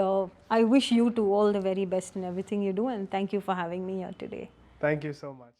I wish you too all the very best in everything you do, and thank you for having me here today. Thank you so much.